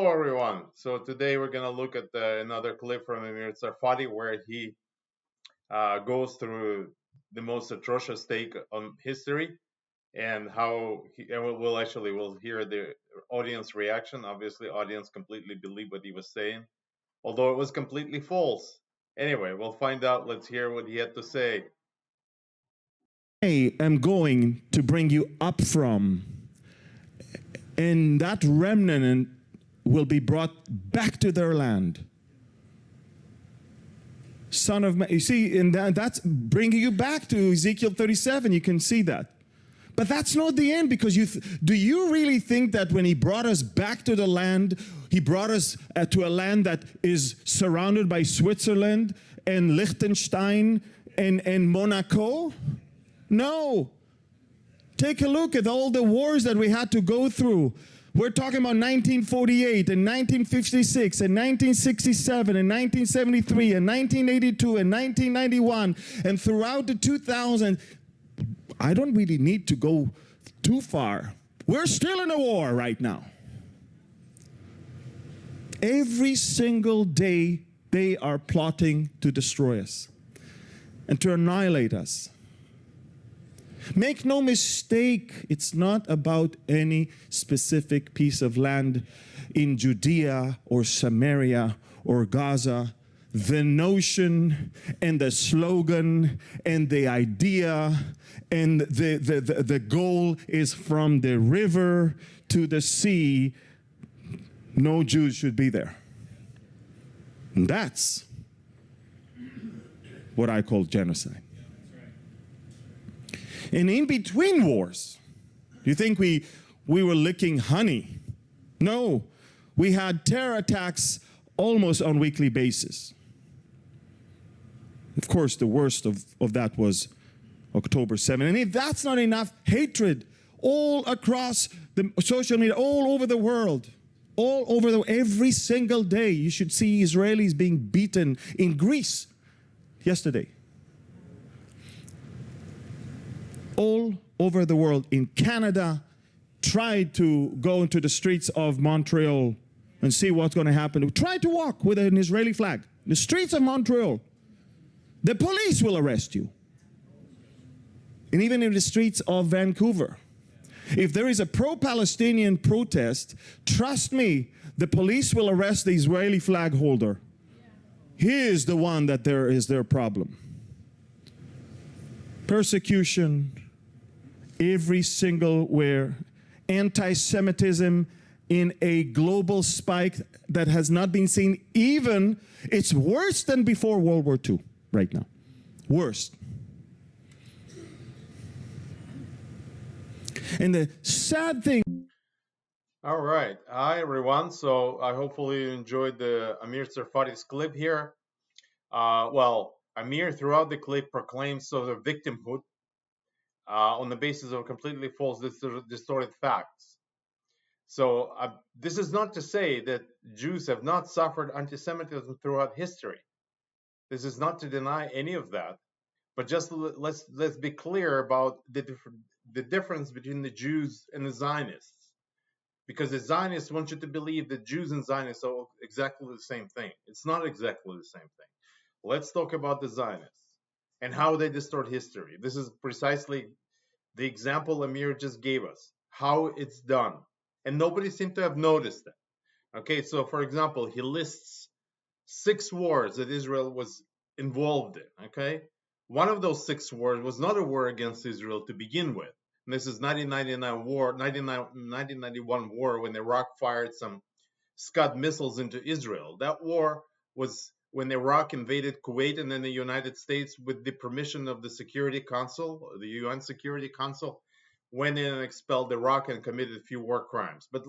Hello, everyone. So today we're going to look at another clip from Amir Tsarfati where he goes through the most atrocious take on history and how and we'll hear the audience reaction. Obviously, audience completely believed what he was saying, although it was completely false. Anyway, we'll find out. Let's hear what he had to say. I am going to bring you up from, and that remnant will be brought back to their land. Son of man, you see, and that's bringing you back to Ezekiel 37. You can see that. But that's not the end, because do you really think that when he brought us back to the land, he brought us to a land that is surrounded by Switzerland and Liechtenstein and Monaco? No. Take a look at all the wars that we had to go through. We're talking about 1948 and 1956 and 1967 and 1973 and 1982 and 1991 and throughout the 2000s. I don't really need to go too far. We're still in a war right now. Every single day they are plotting to destroy us and to annihilate us. Make no mistake, it's not about any specific piece of land in Judea or Samaria or Gaza. The notion and the slogan and the idea and the goal is from the river to the sea, no Jews should be there. And that's what I call genocide. And in between wars, you think we were licking honey? No, we had terror attacks almost on a weekly basis. Of course, the worst of that was October 7th. And if that's not enough, hatred all across the social media, all over the world, every single day, you should see Israelis being beaten in Greece yesterday. All over the world. In Canada, tried to go into the streets of Montreal and see what's going to happen. Try to walk with an Israeli flag. The streets of Montreal. The police will arrest you. And even in the streets of Vancouver. If there is a pro-Palestinian protest, trust me, the police will arrest the Israeli flag holder. He is the one that there is their problem. Persecution, every single where, anti-Semitism in a global spike that has not been seen even, it's worse than before World War II right now. Worst. And the sad thing. All right. Hi, everyone. So I hopefully you enjoyed the Amir Tsarfati's clip here. Well, Amir throughout the clip proclaims sort of victimhood on the basis of completely false, distorted facts. So this is not to say that Jews have not suffered anti-Semitism throughout history. This is not to deny any of that, but just let's be clear about the difference between the Jews and the Zionists, because the Zionists want you to believe that Jews and Zionists are exactly the same thing. It's not exactly the same thing. Let's talk about the Zionists and how they distort history. This is precisely the example Amir just gave us, how it's done. And nobody seemed to have noticed that. Okay, so for example, he lists 6 wars that Israel was involved in, okay? One of those 6 wars was not a war against Israel to begin with. And this is 1991 war when Iraq fired some Scud missiles into Israel. That war was when Iraq invaded Kuwait, and then the United States, with the permission of the Security Council, the UN Security Council, went in and expelled Iraq and committed a few war crimes. But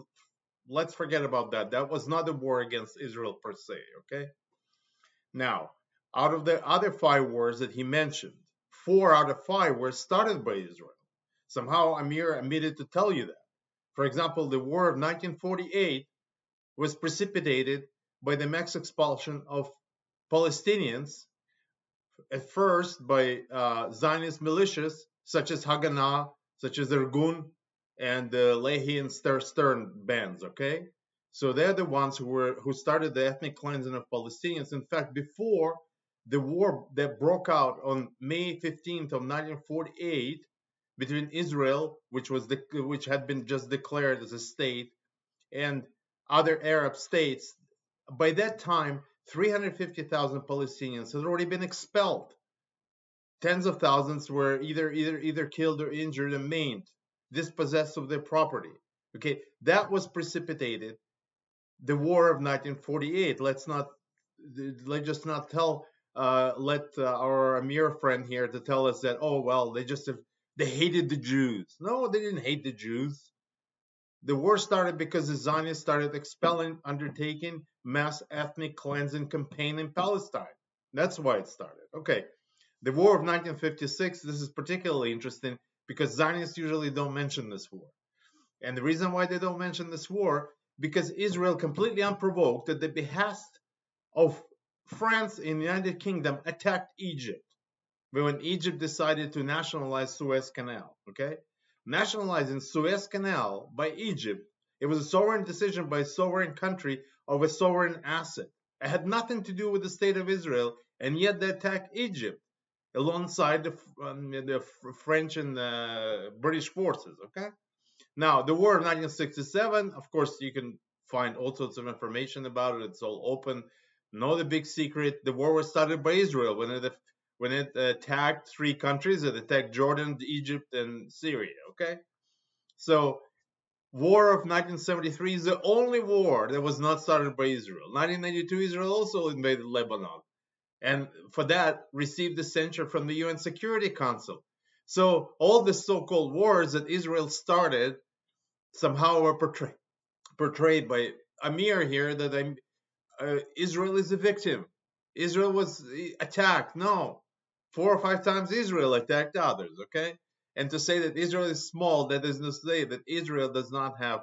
let's forget about that. That was not a war against Israel per se, okay? Now, out of the other 5 wars that he mentioned, 4 out of 5 were started by Israel. Somehow Amir omitted to tell you that. For example, the war of 1948 was precipitated by the mass expulsion of Palestinians, at first by Zionist militias such as Haganah, such as Irgun, and the Lehi and Stern bands, okay? So they're the ones who started the ethnic cleansing of Palestinians. In fact, before the war that broke out on May 15th of 1948 between Israel, which had been just declared as a state, and other Arab states, by that time 350,000 Palestinians had already been expelled. Tens of thousands were either killed or injured and maimed, dispossessed of their property. Okay, that was precipitated the war of 1948. Let's just not tell let our Amir friend here to tell us that, oh well, they hated the Jews. No, they didn't hate the Jews. The war started because the Zionists started undertaking mass ethnic cleansing campaign in Palestine. That's why it started. Okay, the war of 1956. This is particularly interesting because Zionists usually don't mention this war. And the reason why they don't mention this war, because Israel, completely unprovoked, at the behest of France and the United Kingdom, attacked Egypt. When Egypt decided to nationalize Suez Canal, okay? Nationalizing Suez Canal by Egypt, it was a sovereign decision by a sovereign country of a sovereign asset. It had nothing to do with the state of Israel, and yet they attacked Egypt alongside the French and British forces, okay? Now, the war of 1967, of course, you can find all sorts of information about it. It's all open. No, the big secret. The war was started by Israel when it attacked three countries. It attacked Jordan, Egypt, and Syria. Okay, so war of 1973 is the only war that was not started by Israel. 1992, Israel also invaded Lebanon, and for that received the censure from the UN Security Council. So all the so-called wars that Israel started somehow were portrayed by Amir here that Israel is a victim. Israel was attacked. No, 4 or 5 times Israel attacked others. Okay, and to say that Israel is small, that is to say that Israel does not have,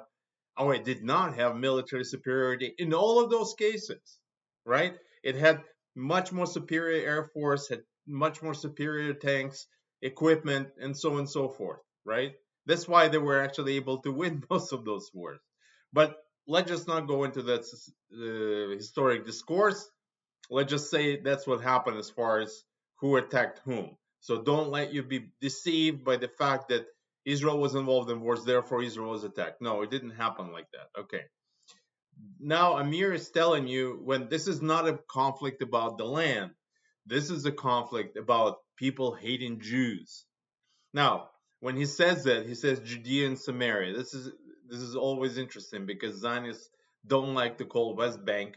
or it did not have military superiority in all of those cases, right? It had much more superior air force, had much more superior tanks, equipment, and so on and so forth, right? That's why they were actually able to win most of those wars. But let's just not go into that historic discourse. Let's just say that's what happened as far as who attacked whom. So don't let you be deceived by the fact that Israel was involved in wars, therefore Israel was attacked. No, it didn't happen like that. Okay. Now Amir is telling you when this is not a conflict about the land, this is a conflict about people hating Jews. Now, when he says that, he says Judea and Samaria. This is always interesting because Zionists don't like to call West Bank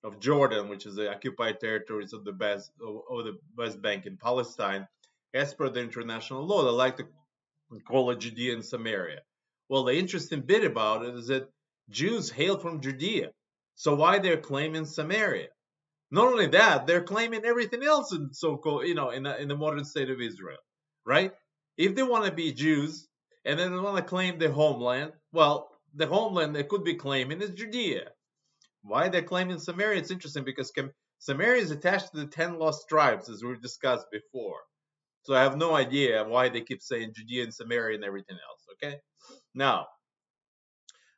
of Jordan, which is the occupied territories of the West Bank in Palestine, as per the international law. They like to call it Judea and Samaria. Well, the interesting bit about it is that Jews hail from Judea. So why they're claiming Samaria? Not only that, they're claiming everything else in so-called, in the modern state of Israel, right? If they want to be Jews and then they want to claim their homeland, well, the homeland they could be claiming is Judea. Why they're claiming Samaria? It's interesting because Samaria is attached to the 10 lost tribes, as we discussed before. So I have no idea why they keep saying Judea and Samaria and everything else. Okay, now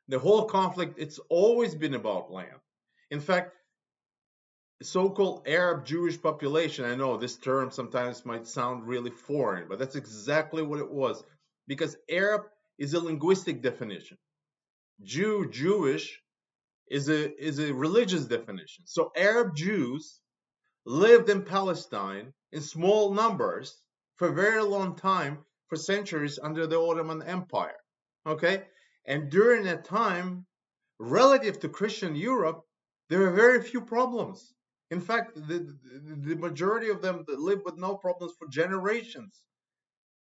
the whole conflict, it's always been about land. In fact, so-called Arab Jewish population, I know this term sometimes might sound really foreign, but that's exactly what it was, because Arab is a linguistic definition. Jewish is a religious definition. So Arab Jews lived in Palestine in small numbers for a very long time, for centuries under the Ottoman Empire. Okay? And during that time, relative to Christian Europe, there were very few problems. In fact, the majority of them lived with no problems for generations.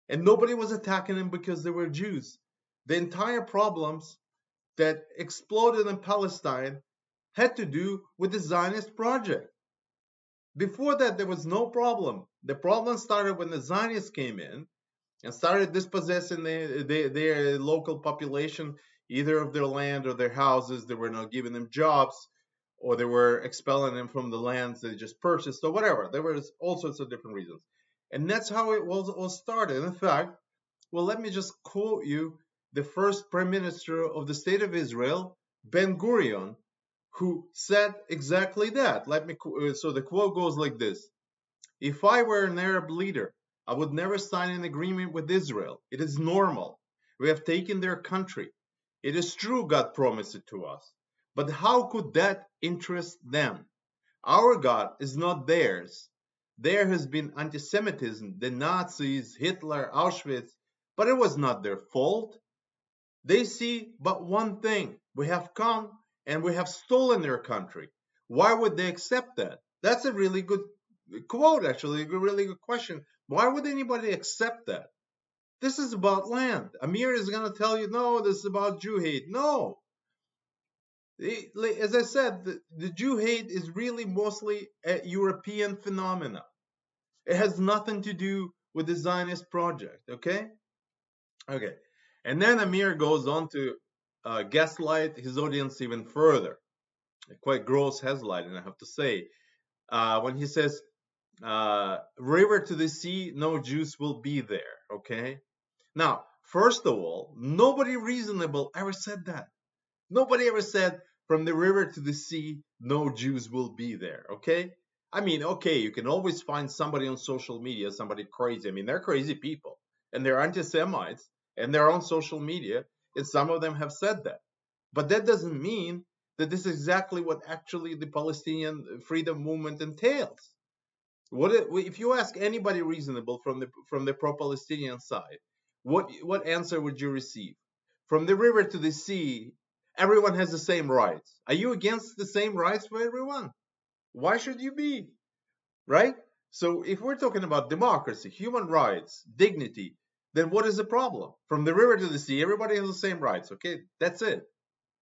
And nobody was attacking them because they were Jews. The entire problems that exploded in Palestine had to do with the Zionist project. Before that, there was no problem. The problem started when the Zionists came in and started dispossessing their local population, either of their land or their houses. They were not giving them jobs, or they were expelling them from the lands they just purchased, or whatever. There was all sorts of different reasons. And that's how it was started. In fact, well, let me just quote you the first prime minister of the state of Israel, Ben Gurion, who said exactly that. So the quote goes like this: "If I were an Arab leader, I would never sign an agreement with Israel. It is normal. We have taken their country. It is true God promised it to us. But how could that interest them? Our God is not theirs. There has been anti Semitism, the Nazis, Hitler, Auschwitz, but it was not their fault. They see but one thing: we have come and we have stolen their country. Why would they accept that?" That's a really good quote, actually, a really good question. Why would anybody accept that? This is about land. Amir is going to tell you, no, this is about Jew hate. No. As I said, the Jew hate is really mostly a European phenomena. It has nothing to do with the Zionist project, okay? Okay. And then Amir goes on to gaslight his audience even further. Quite gross gaslighting, I have to say. When he says, river to the sea, no Jews will be there, okay? Now, first of all, nobody reasonable ever said that. Nobody ever said from the river to the sea, no Jews will be there, okay? I mean, okay, you can always find somebody on social media, somebody crazy. I mean, they're crazy people and they're anti Semites and they're on social media, and some of them have said that. But that doesn't mean that this is exactly what actually the Palestinian freedom movement entails. If you ask anybody reasonable from the pro-Palestinian side, what answer would you receive? From the river to the sea, everyone has the same rights. Are you against the same rights for everyone? Why should you be? Right? So if we're talking about democracy, human rights, dignity, then what is the problem? From the river to the sea, everybody has the same rights. Okay, that's it.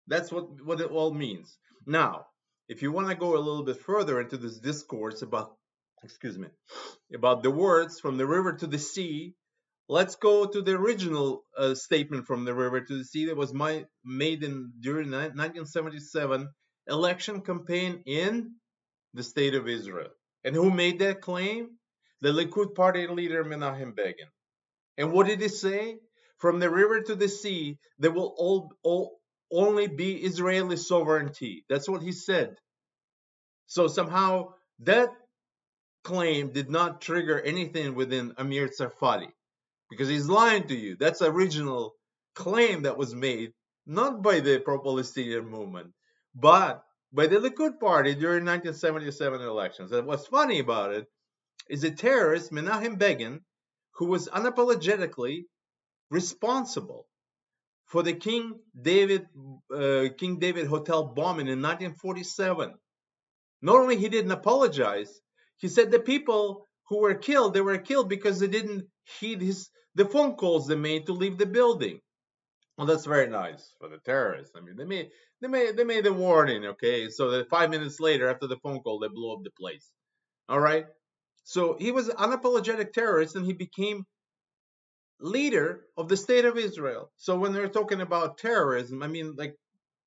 That's what it all means. Now, if you want to go a little bit further into this discourse about, excuse me, about the words from the river to the sea, let's go to the original statement from the river to the sea that was made during 1977 election campaign in the state of Israel. And who made that claim? The Likud party leader Menachem Begin. And what did he say? From the river to the sea, there will only be Israeli sovereignty. That's what he said. So somehow that claim did not trigger anything within Amir Tsarfati because he's lying to you. That's the original claim that was made, not by the pro-Palestinian movement, but by the Likud party during 1977 elections. And what's funny about it is the terrorist Menachem Begin, who was unapologetically responsible for the King David Hotel bombing in 1947. Not only he didn't apologize, he said the people who were killed, they were killed because they didn't heed the phone calls they made to leave the building. Well, that's very nice for the terrorists. I mean, they made the warning, okay? So that 5 minutes later, after the phone call, they blew up the place. All right. So he was an unapologetic terrorist, and he became leader of the state of Israel. So when they're talking about terrorism, I mean, like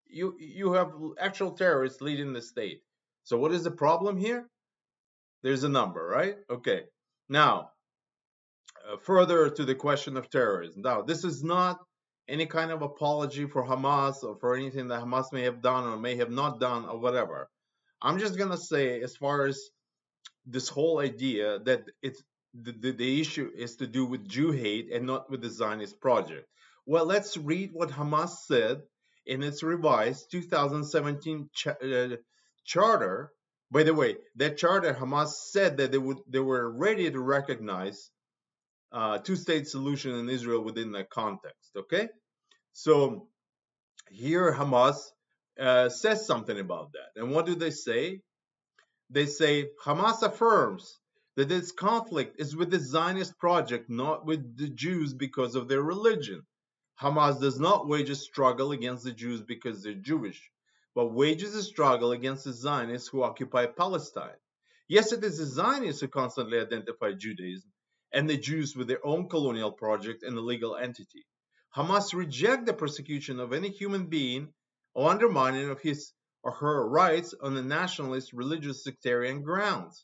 you have actual terrorists leading the state. So what is the problem here? There's a number, right? Okay. Now, further to the question of terrorism. Now, this is not any kind of apology for Hamas or for anything that Hamas may have done or may have not done or whatever. I'm just gonna say, as far as this whole idea that the issue is to do with Jew hate and not with the Zionist project. Well, let's read what Hamas said in its revised 2017 charter. By the way, that charter, Hamas said that they were ready to recognize two-state solution in Israel within that context. Okay, so here Hamas says something about that, and what do they say? They say Hamas affirms that this conflict is with the Zionist project, not with the Jews because of their religion. Hamas does not wage a struggle against the Jews because they're Jewish, but wages a struggle against the Zionists who occupy Palestine. Yes, it is the Zionists who constantly identify Judaism and the Jews with their own colonial project and a legal entity. Hamas reject the persecution of any human being or undermining of his or her rights on the nationalist, religious, sectarian grounds.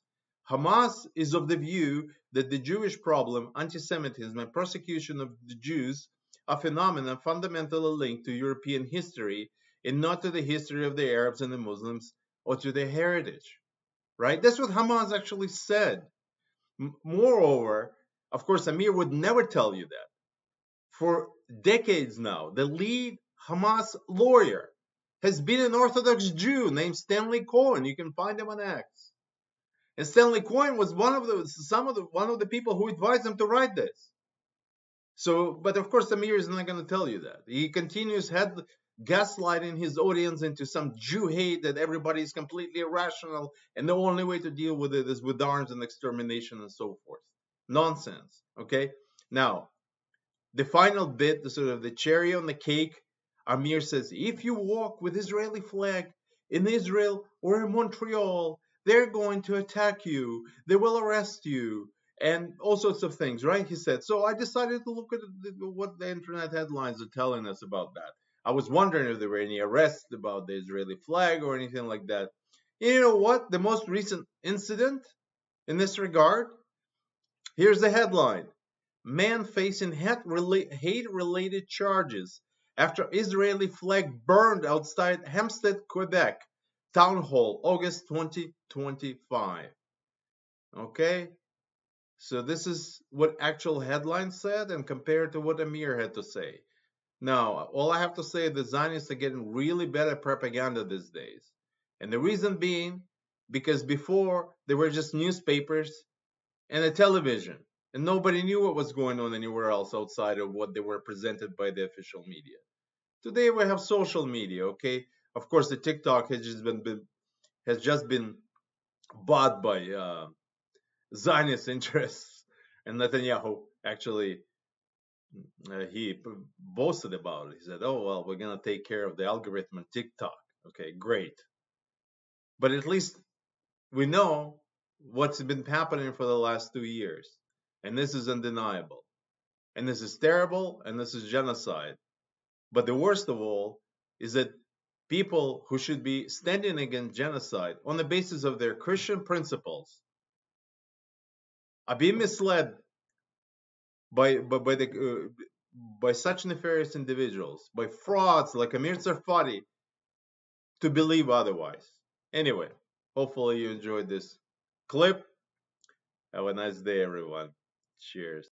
Hamas is of the view that the Jewish problem, anti-Semitism, and persecution of the Jews are phenomena fundamentally linked to European history and not to the history of the Arabs and the Muslims or to their heritage. Right? That's what Hamas actually said. Moreover, of course, Amir would never tell you that. For decades now, the lead Hamas lawyer has been an Orthodox Jew named Stanley Cohen. You can find him on X. And Stanley Cohen was one of the people who advised him to write this. So, but of course, Amir is not going to tell you that. He continues gaslighting his audience into some Jew hate that everybody is completely irrational, and the only way to deal with it is with arms and extermination and so forth. Nonsense. Okay. Now, the final bit, the sort of the cherry on the cake, Amir says, if you walk with Israeli flag in Israel or in Montreal, they're going to attack you. They will arrest you and all sorts of things, right? He said. So I decided to look at what the internet headlines are telling us about that. I was wondering if there were any arrests about the Israeli flag or anything like that. You know what? The most recent incident in this regard, here's the headline. Man facing hate-related charges after Israeli flag burned outside Hempstead, Quebec town hall, August 2025. Okay, so this is what actual headline said, and compared to what Amir had to say. Now, all I have to say is the Zionists are getting really better propaganda these days, and the reason being because before they were just newspapers and a television, and nobody knew what was going on anywhere else outside of what they were presented by the official media. Today we have social media, okay? Of course, the TikTok has just been bought by Zionist interests, and Netanyahu actually he boasted about it. He said, "Oh well, we're gonna take care of the algorithm on TikTok." Okay, great, but at least we know what's been happening for the last 2 years, and this is undeniable. And this is terrible, and this is genocide. But the worst of all is that people who should be standing against genocide on the basis of their Christian principles are being misled by such nefarious individuals, by frauds like Amir Tsarfati, to believe otherwise. Anyway, hopefully you enjoyed this clip. Have a nice day, everyone. Cheers.